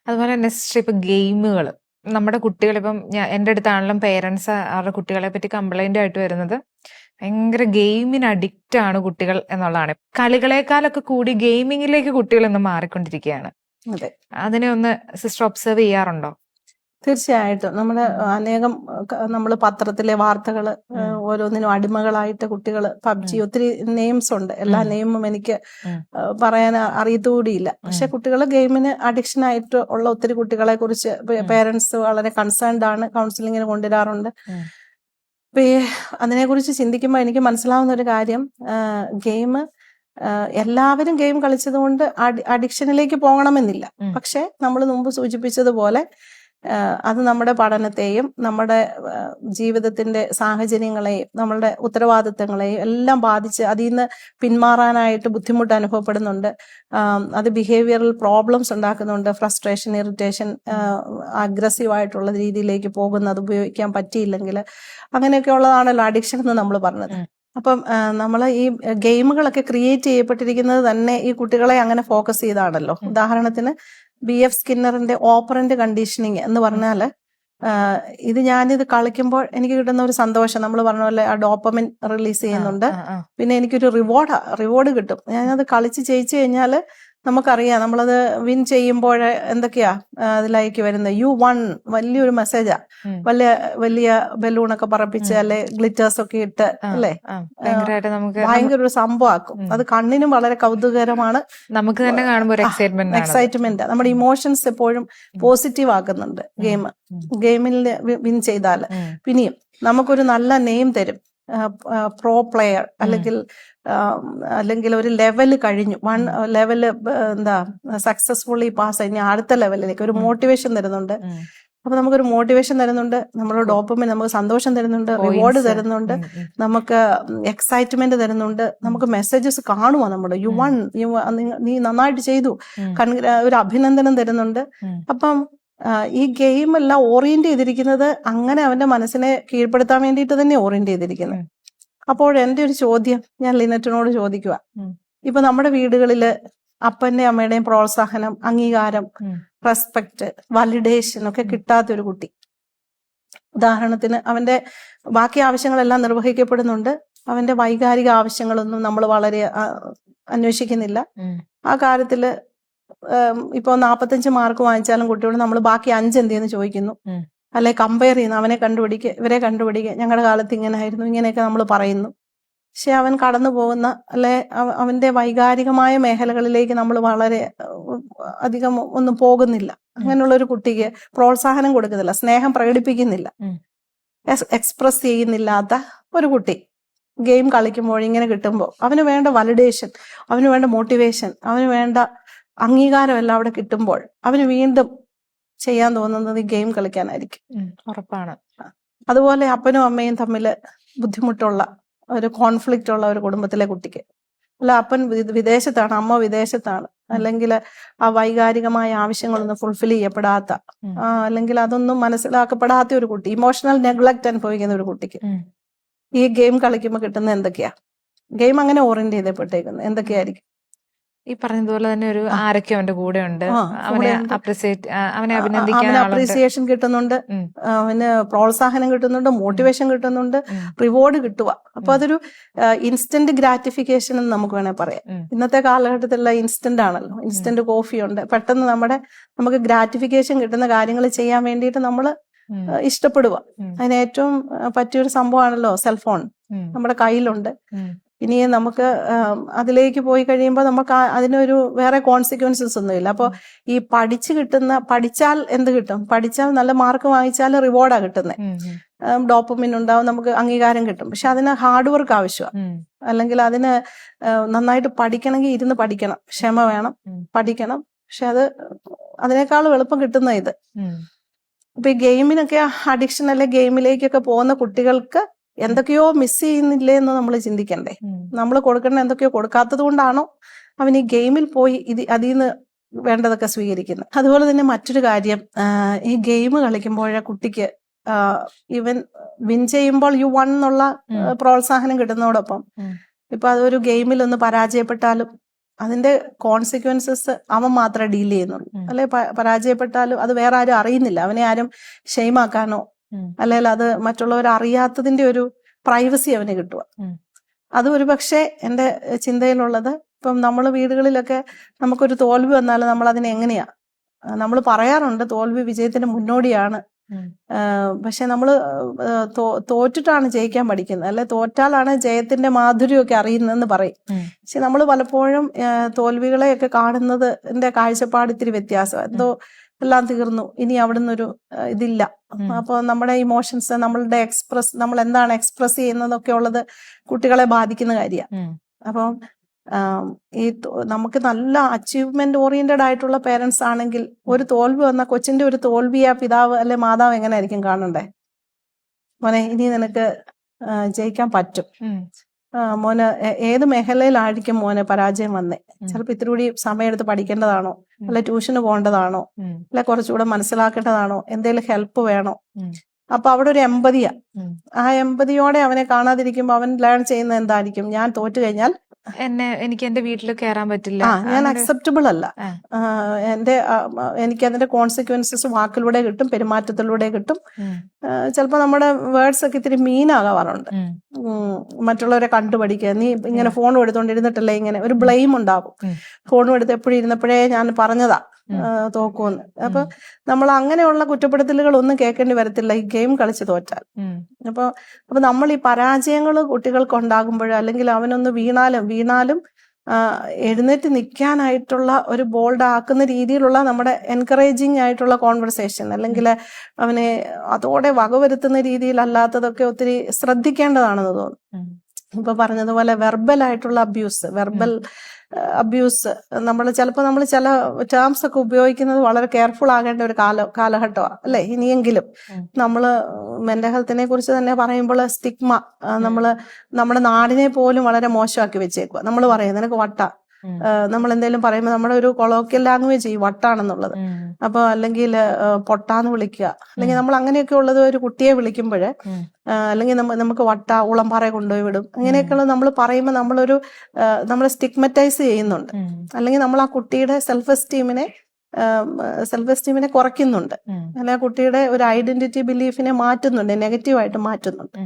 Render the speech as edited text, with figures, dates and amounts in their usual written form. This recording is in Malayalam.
അതുപോലെ നെക്സ്റ്റ് ഇപ്പൊ ഗെയിമുകൾ നമ്മുടെ കുട്ടികളിപ്പം എൻ്റെ അടുത്താണെങ്കിലും പേരൻസ് അവരുടെ കുട്ടികളെ പറ്റി കംപ്ലൈന്റ് ആയിട്ട് വരുന്നത് ഭയങ്കര ഗെയിമിന് അഡിക്റ്റ് ആണ് കുട്ടികൾ എന്നുള്ളതാണ്. കളികളെക്കാളൊക്കെ കൂടി ഗെയിമിങ്ങിലേക്ക് കുട്ടികൾ ഇന്ന് മാറിക്കൊണ്ടിരിക്കുകയാണ്. അതെ, അതിനെ ഒന്ന് സിസ്റ്റർ ഒബ്സർവ് ചെയ്യാറുണ്ടോ? തീർച്ചയായിട്ടും. അനേകം നമ്മൾ പത്രത്തിലെ വാർത്തകൾ, ഓരോന്നിനും അടിമകളായിട്ട് കുട്ടികൾ പബ്ജി, ഒത്തിരി നെയിംസ് ഉണ്ട്. എല്ലാ നെയിമും എനിക്ക് പറയാൻ അറിയത്തുകൂടിയില്ല. പക്ഷെ കുട്ടികൾ ഗെയിമിന് അഡിക്ഷൻ ആയിട്ട് ഉള്ള ഒത്തിരി കുട്ടികളെ കുറിച്ച് പേരൻസ് വളരെ കൺസേൺഡ് ആണ്, കൗൺസിലിങ്ങിന് കൊണ്ടുവരാറുണ്ട്. അപ്പൊ അതിനെക്കുറിച്ച് ചിന്തിക്കുമ്പോൾ എനിക്ക് മനസ്സിലാവുന്ന ഒരു കാര്യം, ഗെയിം എല്ലാവരും ഗെയിം കളിച്ചത് കൊണ്ട് അഡിക്ഷനിലേക്ക് പോകണമെന്നില്ല. പക്ഷെ നമ്മൾ മുമ്പ് സൂചിപ്പിച്ചതുപോലെ അത് നമ്മുടെ പഠനത്തെയും നമ്മുടെ ജീവിതത്തിന്റെ സാഹചര്യങ്ങളെയും നമ്മളുടെ ഉത്തരവാദിത്തങ്ങളെയും എല്ലാം ബാധിച്ച് അതിൽ നിന്ന് പിന്മാറാനായിട്ട് ബുദ്ധിമുട്ട് അനുഭവപ്പെടുന്നുണ്ട്. അത് ബിഹേവിയറൽ പ്രോബ്ലംസ് ഉണ്ടാക്കുന്നുണ്ട്. ഫ്രസ്ട്രേഷൻ, ഇറിറ്റേഷൻ, അഗ്രസീവായിട്ടുള്ള രീതിയിലേക്ക് പോകുന്നത് ഉപയോഗിക്കാൻ പറ്റിയില്ലെങ്കിൽ അങ്ങനെയൊക്കെ ഉള്ളതാണല്ലോ അഡിക്ഷൻ എന്ന് നമ്മൾ പറഞ്ഞത്. അപ്പം നമ്മൾ ഈ ഗെയിമുകളൊക്കെ ക്രിയേറ്റ് ചെയ്യപ്പെട്ടിരിക്കുന്നത് തന്നെ ഈ കുട്ടികളെ അങ്ങനെ ഫോക്കസ് ചെയ്താണല്ലോ. ഉദാഹരണത്തിന് BF സ്കിന്നറിന്റെ ഓപ്പറന്റ് കണ്ടീഷനിങ് എന്ന് പറഞ്ഞാല്, ഞാനിത് കളിക്കുമ്പോൾ എനിക്ക് കിട്ടുന്ന ഒരു സന്തോഷം, നമ്മൾ പറഞ്ഞ പോലെ ആ ഡോപ്പമിൻ റിലീസ് ചെയ്യുന്നുണ്ട്. പിന്നെ എനിക്കൊരു റിവാർഡ് കിട്ടും. ഞാനത് കളിച്ച് ജയിച്ചു കഴിഞ്ഞാല് നമുക്കറിയാം, നമ്മളത് വിൻ ചെയ്യുമ്പോൾ എന്തൊക്കെയാ അതിലേക്ക് വരുന്നത്, യു വൺ, വലിയൊരു മെസ്സേജാ. വലിയ വലിയ ബലൂണൊക്കെ പറപ്പിച്ച് അല്ലെ ഗ്ലിറ്റേഴ്സ് ഒക്കെ ഇട്ട് അല്ലെ ഭയങ്കര ഒരു സംഭവമാക്കും. അത് കണ്ണിനും വളരെ കൗതുകകരമാണ്, നമുക്ക് തന്നെ കാണുമ്പോൾ എക്സൈറ്റ്മെന്റ്. നമ്മുടെ ഇമോഷൻസ് എപ്പോഴും പോസിറ്റീവ് ആക്കുന്നുണ്ട് ഗെയിമിൽ വിൻ ചെയ്താൽ. പിന്നെയും നമുക്കൊരു നല്ല നെയിം തരും, പ്രോ പ്ലെയർ, അല്ലെങ്കിൽ ഒരു ലെവല് കഴിഞ്ഞു, വൺ ലെവല് സക്സസ്ഫുള്ളി പാസ് കഴിഞ്ഞ അടുത്ത ലെവലിലേക്ക് ഒരു മോട്ടിവേഷൻ തരുന്നുണ്ട്. അപ്പൊ നമുക്കൊരു മോട്ടിവേഷൻ തരുന്നുണ്ട്, നമ്മൾ ഡോപ്പമിൻ നമുക്ക് സന്തോഷം തരുന്നുണ്ട്, റിവാർഡ് തരുന്നുണ്ട്, നമുക്ക് എക്സൈറ്റ്മെന്റ് തരുന്നുണ്ട്, നമുക്ക് മെസ്സേജസ് കാണുവാ നമ്മുടെ യു വൺ, നീ നന്നായിട്ട് ചെയ്തു, ഒരു അഭിനന്ദനം തരുന്നുണ്ട്. അപ്പം ഈ ഗെയിം എല്ലാം ഓറിയന്റ് ചെയ്തിരിക്കുന്നത് അങ്ങനെ അവന്റെ മനസ്സിനെ കീഴ്പ്പെടുത്താൻ വേണ്ടിയിട്ട് തന്നെ ഓറിയന്റ് ചെയ്തിരിക്കുന്നത്. അപ്പോൾ എന്റെ ഒരു ചോദ്യം ഞാൻ ലിനറ്റിനോട് ചോദിക്കുക, ഇപ്പൊ നമ്മുടെ വീടുകളില് അപ്പന്റെ അമ്മയുടെയും പ്രോത്സാഹനം, അംഗീകാരം, റെസ്പെക്ട്, വാലിഡേഷൻ ഒക്കെ കിട്ടാത്തൊരു കുട്ടി, ഉദാഹരണത്തിന് അവന്റെ ബാക്കി ആവശ്യങ്ങളെല്ലാം നിർവഹിക്കപ്പെടുന്നുണ്ട്, അവന്റെ വൈകാരിക ആവശ്യങ്ങളൊന്നും നമ്മൾ വളരെ അന്വേഷിക്കുന്നില്ല. ആ കാര്യത്തില് ഇപ്പൊ 45 മാർക്ക് വാങ്ങിച്ചാലും കുട്ടിയോട് നമ്മൾ ബാക്കി 5 എന്തെന്ന് ചോദിക്കുന്നു, അല്ലെ കമ്പയർ ചെയ്യുന്നു, അവനെ കണ്ടുപിടിക്കുക, ഇവരെ കണ്ടുപിടിക്കുക, ഞങ്ങളുടെ കാലത്ത് ഇങ്ങനെ ആയിരുന്നു, ഇങ്ങനെയൊക്കെ നമ്മൾ പറയുന്നു. പക്ഷെ അവൻ കടന്നു പോകുന്ന അവന്റെ വൈകാരികമായ മേഖലകളിലേക്ക് നമ്മൾ വളരെ അധികം ഒന്നും പോകുന്നില്ല. അങ്ങനെയുള്ള ഒരു കുട്ടിക്ക് പ്രോത്സാഹനം കൊടുക്കുന്നില്ല, സ്നേഹം പ്രകടിപ്പിക്കുന്നില്ല, എക്സ്പ്രസ് ചെയ്യുന്നില്ലാത്ത ഒരു കുട്ടി ഗെയിം കളിക്കുമ്പോൾ ഇങ്ങനെ കിട്ടുമ്പോൾ അവന് വേണ്ട വാലിഡേഷൻ, അവന് വേണ്ട മോട്ടിവേഷൻ, അവന് വേണ്ട അംഗീകാരം എല്ലാം അവിടെ കിട്ടുമ്പോൾ അവന് വീണ്ടും ചെയ്യാൻ തോന്നുന്നത് ഈ ഗെയിം കളിക്കാനായിരിക്കും. ഉറപ്പാണ്. അതുപോലെ അപ്പനും അമ്മയും തമ്മിൽ ബുദ്ധിമുട്ടുള്ള ഒരു കോൺഫ്ലിക്റ്റ് ഉള്ള ഒരു കുടുംബത്തിലെ കുട്ടിക്ക്, അല്ല അപ്പൻ വിദേശത്താണ്, അമ്മ വിദേശത്താണ്, അല്ലെങ്കിൽ ആ വൈകാരികമായ ആവശ്യങ്ങളൊന്നും ഫുൾഫിൽ ചെയ്യപ്പെടാത്ത, അല്ലെങ്കിൽ അതൊന്നും മനസ്സിലാക്കപ്പെടാത്ത ഒരു കുട്ടി, ഇമോഷണൽ നെഗ്ലക്ട് അനുഭവിക്കുന്ന ഒരു കുട്ടിക്ക് ഈ ഗെയിം കളിക്കുമ്പോൾ കിട്ടുന്ന എന്തൊക്കെയാ? ഗെയിം അങ്ങനെ ഓറിയന്റ് ചെയ്തപ്പെട്ടേക്കുന്നത് എന്തൊക്കെയായിരിക്കും? ഈ പറഞ്ഞതുപോലെ തന്നെ ഒരു ആരൊക്കെ അവന്റെ കൂടെ ഉണ്ട്, അവനെ അപ്രീസിയേഷൻ കിട്ടുന്നുണ്ട്, അവന് പ്രോത്സാഹനം കിട്ടുന്നുണ്ട്, മോട്ടിവേഷൻ കിട്ടുന്നുണ്ട്, റിവാർഡ് കിട്ടുക. അപ്പൊ അതൊരു ഇൻസ്റ്റന്റ് ഗ്രാറ്റിഫിക്കേഷൻ എന്ന് നമുക്ക് വേണേൽ പറയാം. ഇന്നത്തെ കാലഘട്ടത്തിലുള്ള ഇൻസ്റ്റന്റ് ആണല്ലോ, ഇൻസ്റ്റന്റ് കോഫി ഉണ്ട്, പെട്ടെന്ന് നമുക്ക് ഗ്രാറ്റിഫിക്കേഷൻ കിട്ടുന്ന കാര്യങ്ങൾ ചെയ്യാൻ വേണ്ടിയിട്ട് നമ്മൾ ഇഷ്ടപ്പെടുക. അതിന് ഏറ്റവും പറ്റിയൊരു സംഭവമാണല്ലോ സെൽഫോൺ, നമ്മുടെ കയ്യിലുണ്ട്. ഇനി നമുക്ക് അതിലേക്ക് പോയി കഴിയുമ്പോൾ നമുക്ക് അതിനൊരു വേറെ കോൺസിക്വൻസസ് ഒന്നുമില്ല. അപ്പോൾ ഈ പഠിച്ചാൽ എന്ത് കിട്ടും? പഠിച്ചാൽ നല്ല മാർക്ക് വാങ്ങിച്ചാൽ റിവാർഡാ കിട്ടുന്നത്, ഡോപ്പമിൻ ഉണ്ടാവും, നമുക്ക് അംഗീകാരം കിട്ടും. പക്ഷെ അതിന് ഹാർഡ് വർക്ക് ആവശ്യമാണ്. അല്ലെങ്കിൽ അതിന് നന്നായിട്ട് പഠിക്കണമെങ്കിൽ ഇരുന്ന് പഠിക്കണം, ക്ഷമ വേണം, പഠിക്കണം. പക്ഷെ അതിനേക്കാളും എളുപ്പം കിട്ടുന്ന ഇത്. അപ്പൊ ഈ ഗെയിമിനൊക്കെ അഡിക്ഷൻ അല്ലെ ഗെയിമിലേക്കൊക്കെ പോകുന്ന കുട്ടികൾക്ക് എന്തൊക്കെയോ മിസ് ചെയ്യുന്നില്ലേ എന്ന് നമ്മൾ ചിന്തിക്കണ്ടേ? നമ്മൾ കൊടുക്കേണ്ട എന്തൊക്കെയോ കൊടുക്കാത്തത് കൊണ്ടാണോ അവൻ ഈ ഗെയിമിൽ പോയി അതിൽ നിന്ന് വേണ്ടതൊക്കെ സ്വീകരിക്കുന്നത്? അതുപോലെ തന്നെ മറ്റൊരു കാര്യം, ഈ ഗെയിം കളിക്കുമ്പോൾ കുട്ടിക്ക് ഇവൻ വിൻ ചെയ്യുമ്പോൾ യു വൺ എന്നുള്ള പ്രോത്സാഹനം കിട്ടുന്നതോടൊപ്പം ഇപ്പൊ അതൊരു ഗെയിമിൽ ഒന്ന് പരാജയപ്പെട്ടാലും അതിന്റെ കോൺസിക്വൻസസ് അവൻ മാത്രമേ ഡീൽ ചെയ്യുന്നുള്ളൂ. അല്ലെ പരാജയപ്പെട്ടാലും അത് വേറെ ആരും അറിയുന്നില്ല. അവനെ ആരും ഷെയിമാക്കാനോ അല്ലെങ്കിൽ അത് മറ്റുള്ളവർ അറിയാത്തതിന്റെ ഒരു പ്രൈവസി അവന് കിട്ടുക. അത് ഒരു പക്ഷേ എൻ്റെ ചിന്തയിലുള്ളത്, ഇപ്പം നമ്മൾ വീടുകളിലൊക്കെ നമുക്കൊരു തോൽവി വന്നാൽ നമ്മൾ അതിനെ എങ്ങനെയാ, നമ്മൾ പറയാറുണ്ട് തോൽവി വിജയത്തിന് മുന്നോടിയാണ്. പക്ഷെ നമ്മൾ തോറ്റിട്ടാണ് ജയിക്കാൻ പഠിക്കുന്നത്, അല്ലെ തോറ്റാലാണ് ജയത്തിന്റെ മാധുര്യമൊക്കെ അറിയുന്നതെന്ന് പറയും. പക്ഷെ നമ്മൾ പലപ്പോഴും തോൽവികളെയൊക്കെ കാണുന്നതിന്റെ കാഴ്ചപ്പാട് ഇത്തിരി വ്യത്യാസം. എന്തോ എല്ലാം തീർന്നു, ഇനി അവിടെ നിന്നൊരു ഇതില്ല. അപ്പോൾ നമ്മുടെ ഇമോഷൻസ്, നമ്മളുടെ നമ്മൾ എന്താണ് എക്സ്പ്രസ് ചെയ്യുന്നതൊക്കെ ഉള്ളത് കുട്ടികളെ ബാധിക്കുന്ന കാര്യമാണ്. അപ്പം നമുക്ക് നല്ല അച്ചീവ്മെന്റ് ഓറിയന്റഡ് ആയിട്ടുള്ള പേരൻസ് ആണെങ്കിൽ ഒരു തോൽവി വന്ന കൊച്ചിന്റെ ഒരു തോൽവിയാ പിതാവ് അല്ലെ മാതാവ് എങ്ങനെയായിരിക്കും കാണണ്ടേ? മോനെ ഇനി നിനക്ക് ജയിക്കാൻ പറ്റും, മോന് ഏത് മേഖലയിലായിരിക്കും മോനെ പരാജയം വന്നേ, ചിലപ്പോൾ ഇത്തിരി കൂടി സമയമെടുത്ത് പഠിക്കേണ്ടതാണോ, അല്ലെ ട്യൂഷന് പോകേണ്ടതാണോ, അല്ലെ കുറച്ചുകൂടെ മനസ്സിലാക്കേണ്ടതാണോ, എന്തെങ്കിലും ഹെൽപ്പ് വേണോ? അപ്പൊ അവിടെ ഒരു എമ്പതിയാ. ആ എമ്പതിയോടെ അവനെ കാണാതിരിക്കുമ്പോ അവൻ ലേൺ ചെയ്യുന്നത് എന്തായിരിക്കും? ഞാൻ തോറ്റു കഴിഞ്ഞാൽ എനിക്ക് എന്റെ വീട്ടിൽ കയറാൻ പറ്റില്ല, ഞാൻ അക്സെപ്റ്റബിൾ അല്ല, എനിക്ക് അതിന്റെ കോൺസിക്വൻസസ് വാക്കിലൂടെ കിട്ടും, പെരുമാറ്റത്തിലൂടെ കിട്ടും. ചിലപ്പോൾ നമ്മുടെ വേർഡ്സ് ഒക്കെ ഇത്തിരി മീനാകാറുണ്ട്. മറ്റുള്ളവരെ കണ്ടുപഠിക്കുക, നീ ഇങ്ങനെ ഫോണും എടുത്തോണ്ടിരുന്നിട്ടല്ലേ, ഇങ്ങനെ ഒരു ബ്ലെയിം ഉണ്ടാവും. ഫോണും എടുത്ത് എപ്പോഴും ഇരുന്നപ്പോഴേ ഞാൻ പറഞ്ഞതാ തോക്കുമെന്ന്. അപ്പൊ നമ്മൾ അങ്ങനെയുള്ള കുറ്റപ്പെടുത്തലുകൾ ഒന്നും കേൾക്കേണ്ടി വരത്തില്ല ഈ ഗെയിം കളിച്ച് തോറ്റാൽ. അപ്പൊ നമ്മൾ ഈ പരാജയങ്ങൾ കുട്ടികൾക്ക് ഉണ്ടാകുമ്പോൾ, അല്ലെങ്കിൽ അവനൊന്ന് വീണാലും എഴുന്നേറ്റ് നിൽക്കാനായിട്ടുള്ള ഒരു ബോൾഡ് ആക്കുന്ന രീതിയിലുള്ള നമ്മുടെ എൻകറേജിങ് ആയിട്ടുള്ള കോൺവെർസേഷൻ, അല്ലെങ്കിൽ അവനെ അതോടെ വകവരുത്തുന്ന രീതിയിലല്ലാത്തതൊക്കെ ഒത്തിരി ശ്രദ്ധിക്കേണ്ടതാണെന്ന് തോന്നുന്നു. ഇപ്പൊ പറഞ്ഞതുപോലെ വെർബൽ ആയിട്ടുള്ള വെർബൽ അബ്യൂസ് നമ്മൾ ചില ടേംസ് ഒക്കെ ഉപയോഗിക്കുന്നത് വളരെ കെയർഫുൾ ആകേണ്ട ഒരു കാലഘട്ടമാണ്, അല്ലെ? ഇനിയെങ്കിലും നമ്മള് മെന്റൽ ഹെൽത്തിനെ കുറിച്ച് തന്നെ പറയുമ്പോൾ സ്റ്റിഗ്മ നമ്മുടെ നാടിനെ പോലും വളരെ മോശമാക്കി വെച്ചേക്കുക. നമ്മൾ പറയും നിനക്ക് വട്ട, നമ്മൾ എന്തെങ്കിലും പറയുമ്പോൾ നമ്മുടെ ഒരു കൊളോക്കിയൽ ലാംഗ്വേജ് ഈ വട്ടാണെന്നുള്ളത്. അപ്പൊ അല്ലെങ്കിൽ പൊട്ടാന്ന് വിളിക്കുക, അല്ലെങ്കിൽ നമ്മൾ അങ്ങനെയൊക്കെ ഉള്ളത് ഒരു കുട്ടിയെ വിളിക്കുമ്പോൾ, അല്ലെങ്കിൽ നമുക്ക് വട്ട ഉളംപാറ കൊണ്ടുപോയി വിടും, അങ്ങനെയൊക്കെയുള്ള നമ്മൾ പറയുമ്പോൾ നമ്മൾ സ്റ്റിഗ്മറ്റൈസ് ചെയ്യുന്നുണ്ട്. അല്ലെങ്കിൽ നമ്മൾ ആ കുട്ടിയുടെ സെൽഫ് എസ്റ്റീമിനെ കുറയ്ക്കുന്നുണ്ട്, അല്ലെങ്കിൽ ആ കുട്ടിയുടെ ഒരു ഐഡന്റിറ്റി ബിലീഫിനെ മാറ്റുന്നുണ്ട്, നെഗറ്റീവായിട്ട് മാറ്റുന്നുണ്ട്.